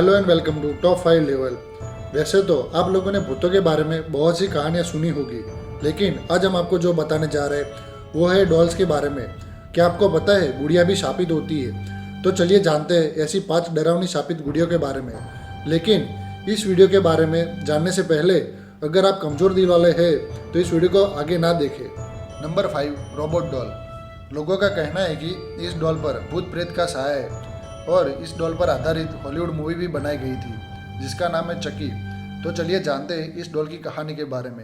Hello and welcome to top 5 level. वैसे तो आप लोगों ने भूतों के बारे में बहुत सी कहानियाँ सुनी होगी, लेकिन आज हम आपको जो बताने जा रहे हैं वो है डॉल्स के बारे में। क्या आपको पता है गुड़िया भी शापित होती है? तो चलिए जानते हैं ऐसी 5 डरावनी शापित गुड़ियों के बारे में। लेकिन इस वीडियो के बारे में जानने से पहले अगर आप कमज़ोर दिल वाले हैं तो इस वीडियो को आगे ना देखें। Number 5, robot doll. लोगों का कहना है कि इस डॉल पर भूत प्रेत का साया है और इस डॉल पर आधारित हॉलीवुड मूवी भी बनाई गई थी जिसका नाम है चकी। तो चलिए जानते हैं इस डॉल की कहानी के बारे में।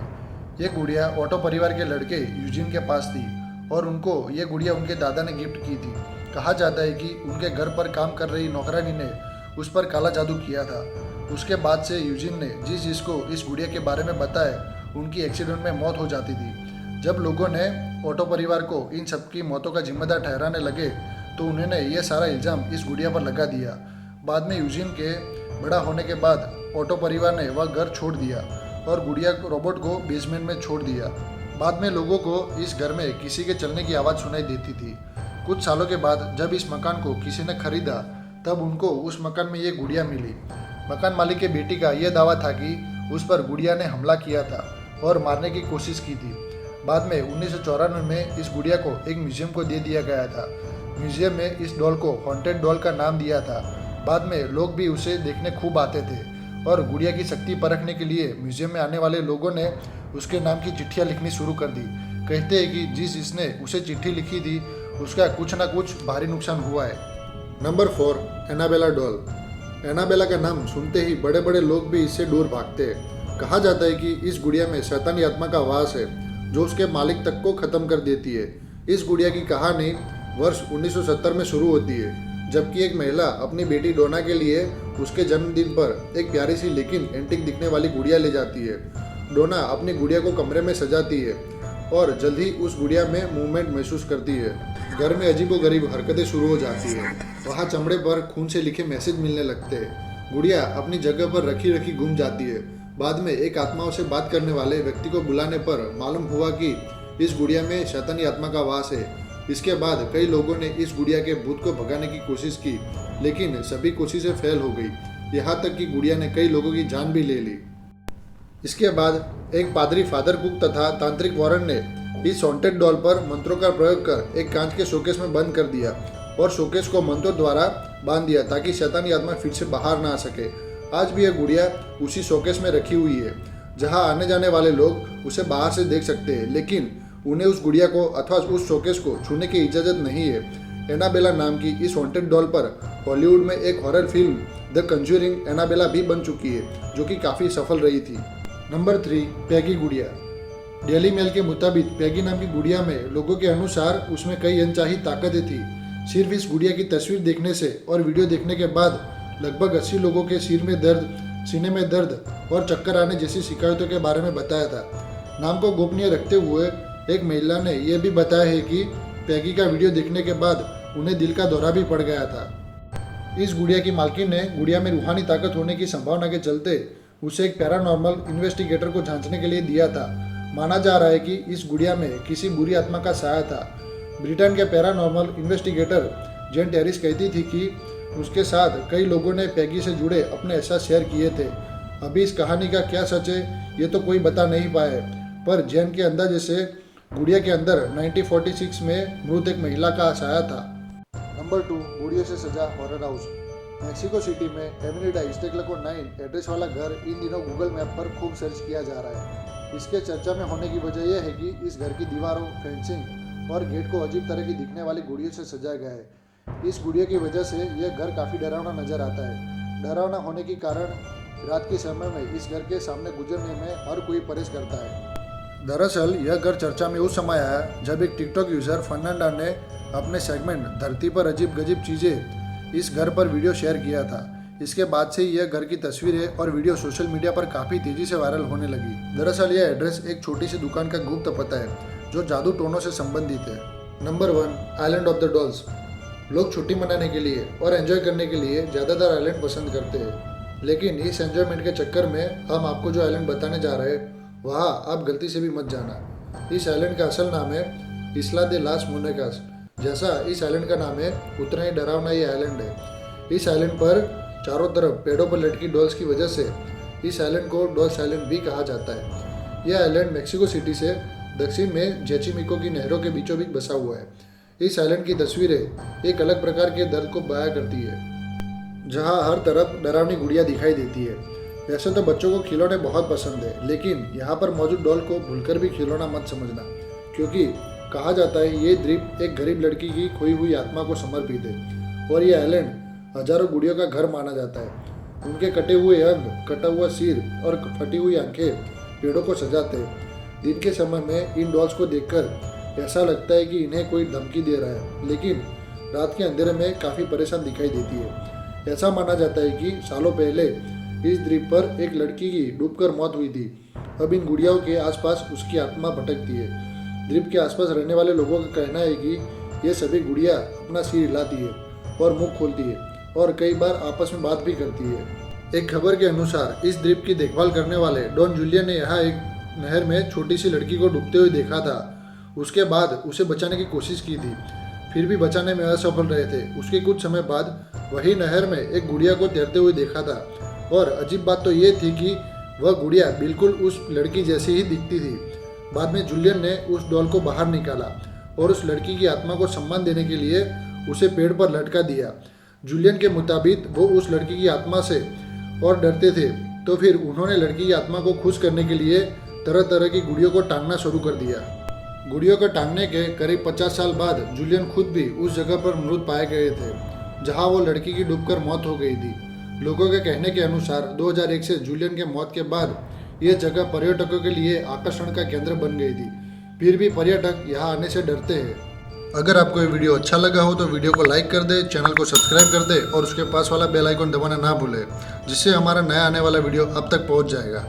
ये गुड़िया ऑटो परिवार के लड़के यूजिन के पास थी और उनको ये गुड़िया उनके दादा ने गिफ्ट की थी। कहा जाता है कि उनके घर पर काम कर रही नौकरानी ने उस पर काला जादू किया था। उसके बाद से यूजिन ने जिस जिसको इस गुड़िया के बारे में बताया उनकी एक्सीडेंट में मौत हो जाती थी। जब लोगों ने ऑटो परिवार को इन सबकी मौतों का जिम्मेदार ठहराने लगे तो उन्होंने ये सारा इल्ज़ाम इस गुड़िया पर लगा दिया। बाद में यूजिन के बड़ा होने के बाद ऑटो परिवार ने वह घर छोड़ दिया और गुड़िया रोबोट को बेसमेंट में छोड़ दिया। बाद में लोगों को इस घर में किसी के चलने की आवाज़ सुनाई देती थी। कुछ सालों के बाद जब इस मकान को किसी ने खरीदा तब उनको उस मकान में ये गुड़िया मिली। मकान मालिक के बेटी का यह दावा था कि उस पर गुड़िया ने हमला किया था और मारने की कोशिश की थी। बाद में 1994 में इस गुड़िया को एक म्यूजियम को दे दिया गया था। म्यूजियम में इस डॉल को हॉन्टेड डॉल का नाम दिया था। बाद में लोग भी उसे देखने खूब आते थे और गुड़िया की शक्ति परखने के लिए म्यूजियम में आने वाले लोगों ने उसके नाम की चिट्ठियाँ लिखनी शुरू कर दी। कहते हैं कि जिसने उसे चिट्ठी लिखी थी उसका कुछ ना कुछ भारी नुकसान हुआ है। Number 4, Annabelle doll. एनाबेला का नाम सुनते ही बड़े बड़े लोग भी इससे दूर भागते हैं। कहा जाता है कि इस गुड़िया में शैतानी आत्मा का वास है जो उसके मालिक तक को ख़त्म कर देती है। इस गुड़िया की कहानी वर्ष 1970 में शुरू होती है, जबकि एक महिला अपनी बेटी डोना के लिए उसके जन्मदिन पर एक प्यारी सी लेकिन एंटिक दिखने वाली गुड़िया ले जाती है। डोना अपनी गुड़िया को कमरे में सजाती है और जल्द ही उस गुड़िया में मूवमेंट महसूस करती है। घर में अजीबोगरीब हरकतें शुरू हो जाती है। वहाँ चमड़े पर खून से लिखे मैसेज मिलने लगते हैं। गुड़िया अपनी जगह पर रखी रखी घूम जाती है। बाद में एक आत्माओं से बात करने वाले व्यक्ति को बुलाने पर मालूम हुआ कि इस गुड़िया में शैतानी आत्मा का वास है। इसके बाद कई लोगों ने इस गुड़िया के भूत को भगाने की कोशिश की, लेकिन सभी कोशिशें फेल हो गई। यहाँ तक कि गुड़िया ने कई लोगों की जान भी ले ली। इसके बाद एक पादरी फादर कुक तथा तांत्रिक वॉरेन ने इस हॉन्टेड डॉल पर मंत्रों का प्रयोग कर एक कांच के शोकेस में बंद कर दिया और शोकेस को मंत्रों द्वारा बांध दिया ताकि शैतानी आत्मा फिर से बाहर ना आ सके। आज भी यह गुड़िया उसी शोकेस में रखी हुई है जहाँ आने जाने वाले लोग उसे बाहर से देख सकते हैं, लेकिन उन्हें उस गुड़िया को अथवा उस शोकेस को छूने की इजाज़त नहीं है। एनाबेला नाम की इस हॉन्टेड डॉल पर हॉलीवुड में एक horror film the Conjuring Annabelle भी बन चुकी है जो कि काफ़ी सफल रही थी। नंबर 3, पैगी गुड़िया। डेली मेल के मुताबिक पैगी नाम की गुड़िया में लोगों के अनुसार उसमें कई अनचाही ताकतें थी। सिर्फ इस गुड़िया की तस्वीर देखने से और वीडियो देखने के बाद लगभग 80 लोगों के सिर में दर्द, सीने में दर्द और चक्कर आने जैसी शिकायतों के बारे में बताया था। नाम को गोपनीय रखते हुए एक महिला ने यह भी बताया है कि पैगी का वीडियो देखने के बाद उन्हें दिल का दौरा भी पड़ गया था। इस गुड़िया की मालकिन ने गुड़िया में रूहानी ताकत होने की संभावना के चलते उसे एक पैरानॉर्मल इन्वेस्टिगेटर को जांचने के लिए दिया था। माना जा रहा है कि इस गुड़िया में किसी बुरी आत्मा का साया था। ब्रिटेन के पैरानॉर्मल इन्वेस्टिगेटर जेन टेरिस कहती थी कि उसके साथ कई लोगों ने पैगी से जुड़े अपने एहसास शेयर किए थे। अभी इस कहानी का क्या सच है ये तो कोई बता नहीं पाया, पर जेन के अंदाजे से गुड़िया के अंदर 1946 में मृत एक महिला का साया था। नंबर 2, गुड़िया से सजा हॉरर हाउस। मेक्सिको सिटी में एवेन्यूडा इस्टेक्लको 9 एड्रेस वाला घर इन दिनों गूगल मैप पर खूब सर्च किया जा रहा है। इसके चर्चा में होने की वजह यह है कि इस घर की दीवारों, फेंसिंग और गेट को अजीब तरह की दिखने वाली गुड़ियों से सजाया गया है। इस गुड़िया की वजह से यह घर काफ़ी डरावना नजर आता है। डरावना होने के कारण रात के समय में इस घर के सामने गुजरने में हर कोई परहेज करता है। दरअसल यह घर चर्चा में उस समय आया जब एक टिकटॉक यूज़र फर्नांडा ने अपने सेगमेंट धरती पर अजीब गजीब चीज़ें इस घर पर वीडियो शेयर किया था। इसके बाद से यह घर की तस्वीरें और वीडियो सोशल मीडिया पर काफ़ी तेज़ी से वायरल होने लगी। दरअसल यह एड्रेस एक छोटी सी दुकान का गुप्त पता है जो जादू टोनों से संबंधित है। Number 1, island of the dolls. लोग छुट्टी मनाने के लिए और एंजॉय करने के लिए ज़्यादातर आइलैंड पसंद करते हैं, लेकिन इस एंजॉयमेंट के चक्कर में हम आपको जो आइलैंड बताने जा रहे हैं वहाँ आप गलती से भी मत जाना। इस आइलैंड का असल नाम है इस्ला दे लास मोनेकास। जैसा इस आइलैंड का नाम है उतना ही डरावना ये आइलैंड है। इस आइलैंड पर चारों तरफ पेड़ों पर लटकी डॉल्स की वजह से इस आइलैंड को डॉल्स आइलैंड भी कहा जाता है। यह आइलैंड मेक्सिको सिटी से दक्षिण में जेचिमिको की नहरों के बीचों बीच बसा हुआ है। इस आइलैंड की तस्वीरें एक अलग प्रकार के दर्द को बयां करती है, जहां हर तरफ डरावनी गुड़िया दिखाई देती है। वैसे तो बच्चों को खिलौने बहुत पसंद है, लेकिन यहाँ पर मौजूद डॉल को भूलकर भी खिलौना मत समझना, क्योंकि कहा जाता है ये द्वीप एक गरीब लड़की की खोई हुई आत्मा को समर्पित है और ये आइलैंड हजारों गुड़ियों का घर माना जाता है। उनके कटे हुए अंग, कटा हुआ सिर और फटी हुई आंखें पेड़ों को सजाते हैं। दिन के समय में इन डॉल्स को देखकर ऐसा लगता है कि इन्हें कोई धमकी दे रहा है, लेकिन रात के अंधेरे में काफ़ी परेशान दिखाई देती है। ऐसा माना जाता है कि सालों पहले इस द्वीप पर एक लड़की की डूबकर मौत हुई थी। अब इन गुड़ियाओं के आसपास उसकी आत्मा भटकती है। द्वीप के आसपास रहने वाले लोगों का कहना है कि ये सभी गुड़िया अपना सिर हिलाती है और मुंह खोलती है और कई बार आपस में बात भी करती है। एक खबर के अनुसार इस द्वीप की देखभाल करने वाले डॉन जूलियन ने यहाँ एक नहर में छोटी सी लड़की को डूबते हुए देखा था। उसके बाद उसे बचाने की कोशिश की थी, फिर भी बचाने में असफल रहे थे। उसके कुछ समय बाद वही नहर में एक गुड़िया को तैरते हुए देखा था और अजीब बात तो ये थी कि वह गुड़िया बिल्कुल उस लड़की जैसी ही दिखती थी। बाद में जूलियन ने उस डॉल को बाहर निकाला और उस लड़की की आत्मा को सम्मान देने के लिए उसे पेड़ पर लटका दिया। जूलियन के मुताबिक वो उस लड़की की आत्मा से और डरते थे, तो फिर उन्होंने लड़की की आत्मा को खुश करने के लिए तरह तरह की गुड़ियों को टांगना शुरू कर दिया। गुड़ियों को टांगने के करीब 50 साल बाद जूलियन खुद भी उस जगह पर मृत पाए गए थे जहां वो लड़की की डूबकर मौत हो गई थी। लोगों के कहने के अनुसार 2001 से जूलियन के मौत के बाद ये जगह पर्यटकों के लिए आकर्षण का केंद्र बन गई थी। फिर भी पर्यटक यहाँ आने से डरते हैं। अगर आपको ये वीडियो अच्छा लगा हो तो वीडियो को लाइक कर दे, चैनल को सब्सक्राइब कर दे और उसके पास वाला बेल आइकन दबाना ना भूले, जिससे हमारा नया आने वाला वीडियो अब तक पहुँच जाएगा।